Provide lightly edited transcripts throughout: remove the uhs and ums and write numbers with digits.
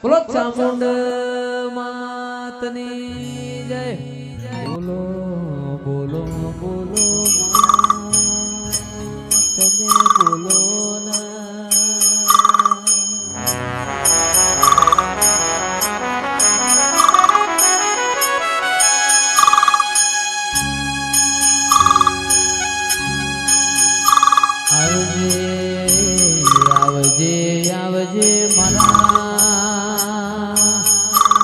બોલો ચામુંડ માતની જય. બોલો બોલો બોલો તમે બોલો ના. આવજે આવજે આવજે મારા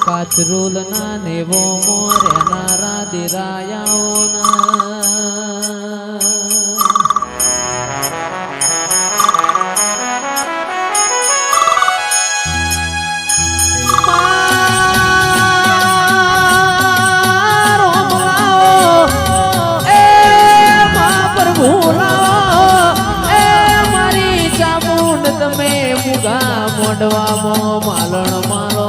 કાચરોલ ના નેવો મોરેનારા દિરાયાઓ મોડવામાં માલણ મારો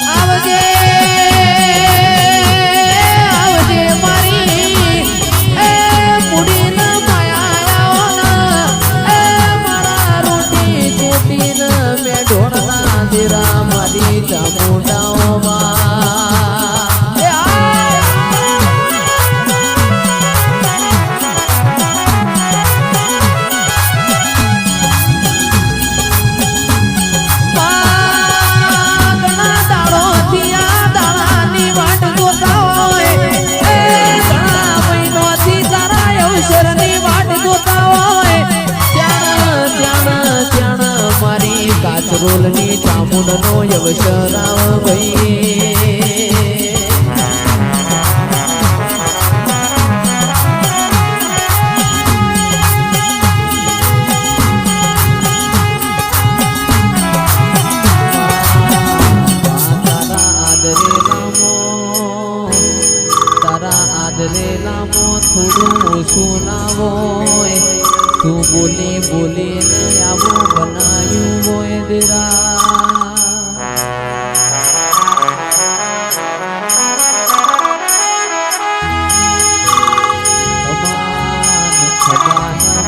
આવજે આવજે મારી એ મુડી ના માયા એ મારા રોટી ચોટી ન મે ઢોળના દીરા રોલની ચામુંડનો યવશરાવ ભાઈ તારા આદરે નામો થોડું ઓછું ના હોય તું બોલી બોલીને આવું બનાયું હોય દીરા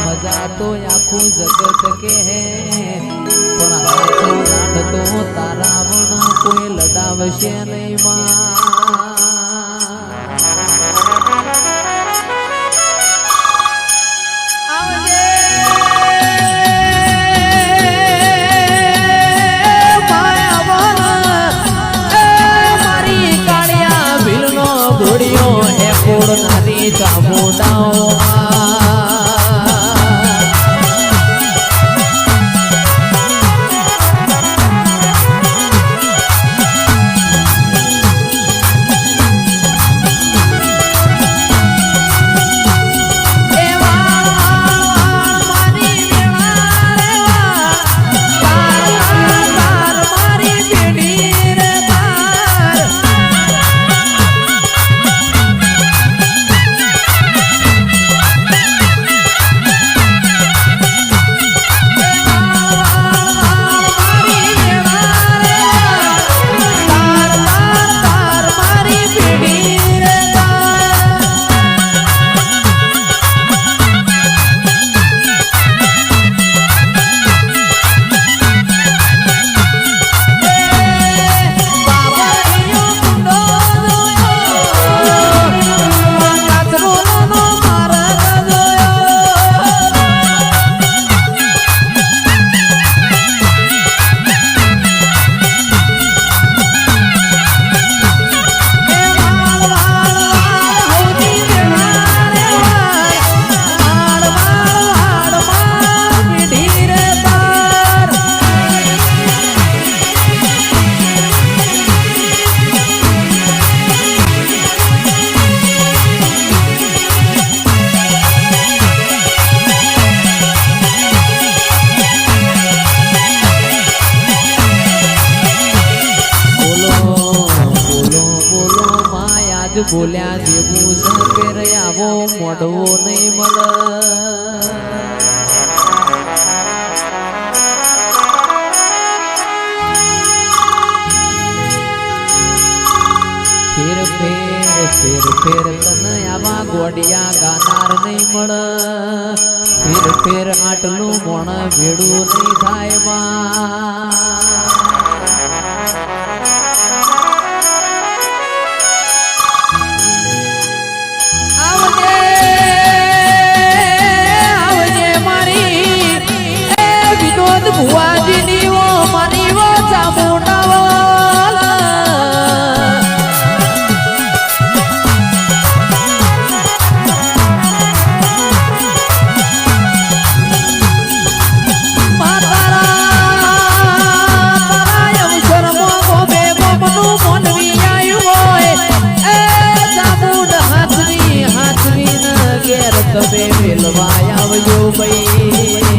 મજા તો આખું જગત કે હે પણ હાથો લાડતો તારા વણ કોઈ લડાવશે નહીં માં નારી ચામુંડાઓ બોલ્યા જેવું સકેર આવો મોઢવો નહીં મળે ફેર ફેર તને આવા ગોડિયા ગાનાર નહીં મળ ફેર ફેર આટલું મોણ ભેડું નહીં થાય આવજે મારી વિનોદ ભુવાજીની ઓ મારી વો ચામુંડા તમે મેલવાય આવજો ભાઈ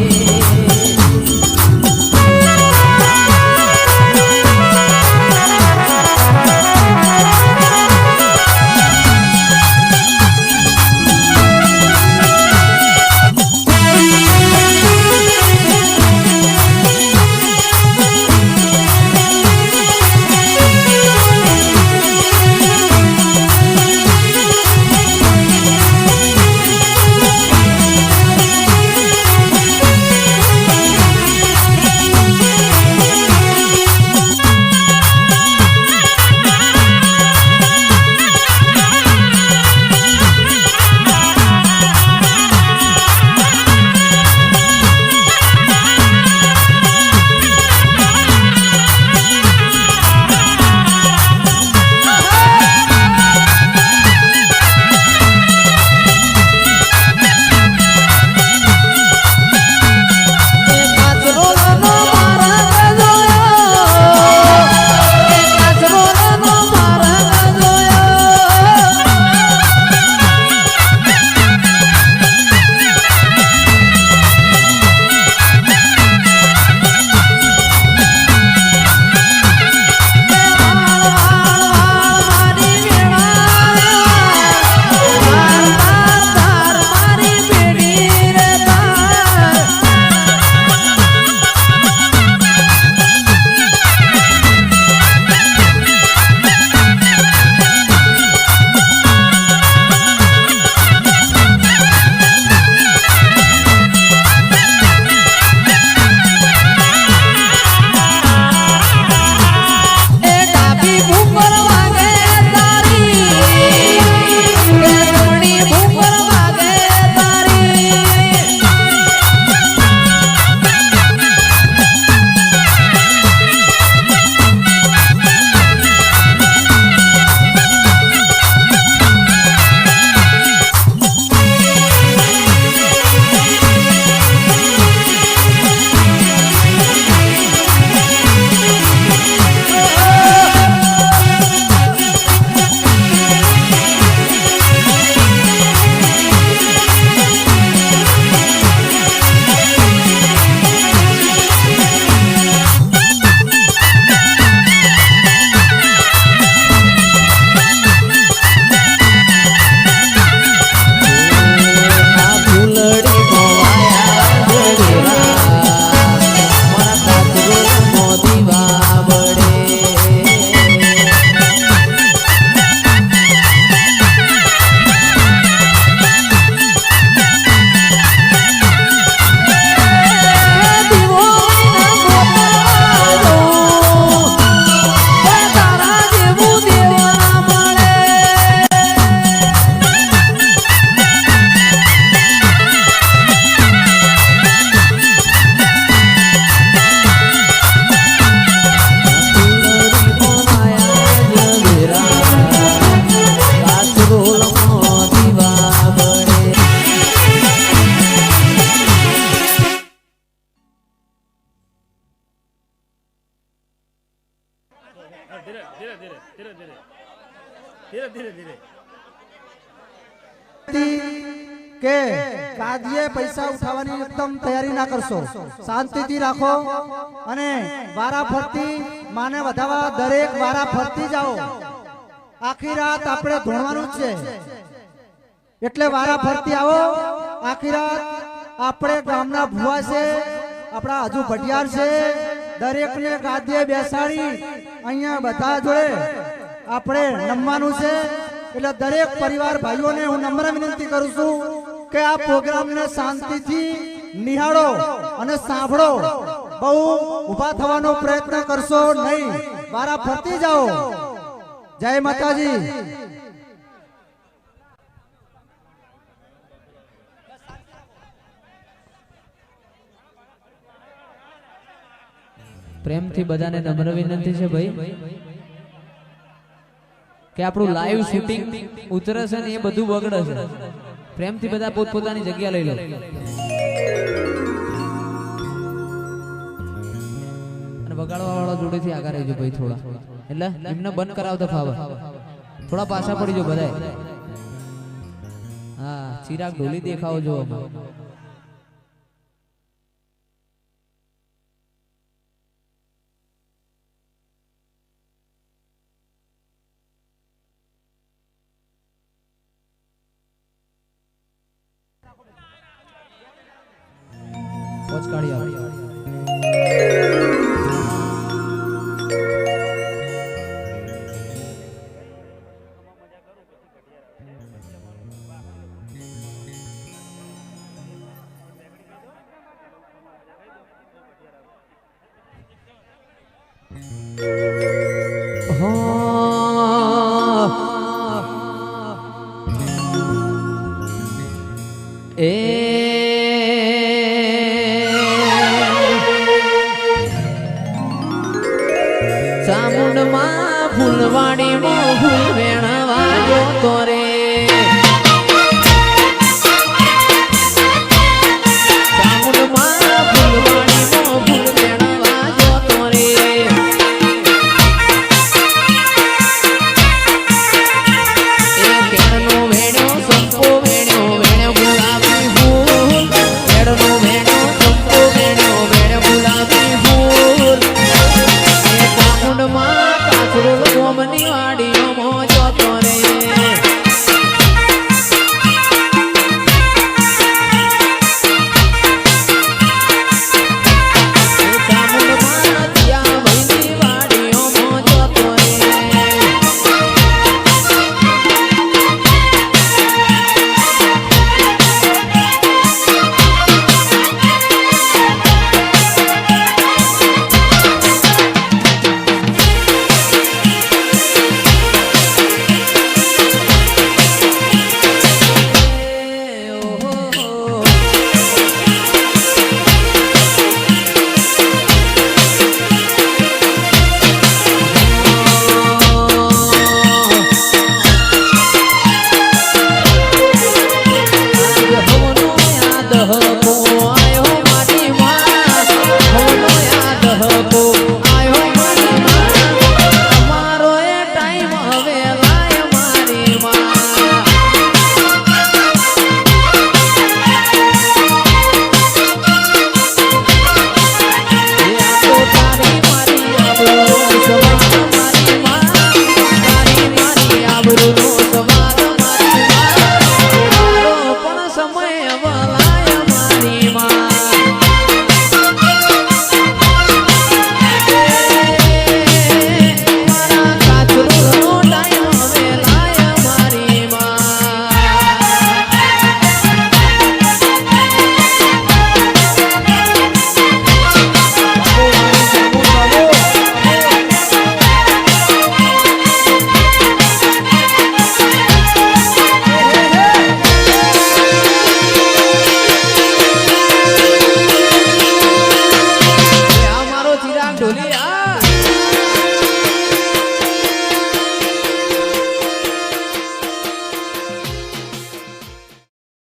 કે કાદીએ પૈસા ઉઠાવવાની એકદમ તૈયારી ના કરશો, શાંતિથી રાખો અને વારા ફરતી માને વધાવા દરેક વારા ફરતી જાઓ. આખી રાત આપણે ધોણવાનું જ છે એટલે વારા ફરતી આવો. આખી રાત આપણે ગામના ભુવા છે, આપણા હજુ ભટિયાર છે, દરેકને ગાદીએ બેસાડી અહીંયા બધા જોડે આપણે નમવાનું છે. એટલે દરેક પરિવાર ભાઈઓને હું નમ્ર વિનંતી કરું છું કે આ પ્રોગ્રામને શાંતિથી નિહાળો અને સાંભળો. બહુ ઊભા થવાનો પ્રયત્ન કરશો નહીં, વારા ફરતી જાઓ. જય માતાજી. પ્રેમથી બધાને નમ્ર વિનંતી છે ભાઈ કે આપણું લાઈવ શૂટિંગ ઉતરે છે ને એ બધું બગડે છે. પ્રેમથી બધા પોતપોતાની જગ્યા લઈ લો. અને બગાડવા વાળા જોડેથી આગળ રહેજો ભાઈ થોડા, એટલે એમને બંધ કરાવતા ફાવે. થોડા પાછા પડી જો બધાય. હા, ચિરાગ ઢોલી દેખાવો જો. ચામુંડમાં ફૂલવાડીમાં ફૂલ વેણવા જો તો રે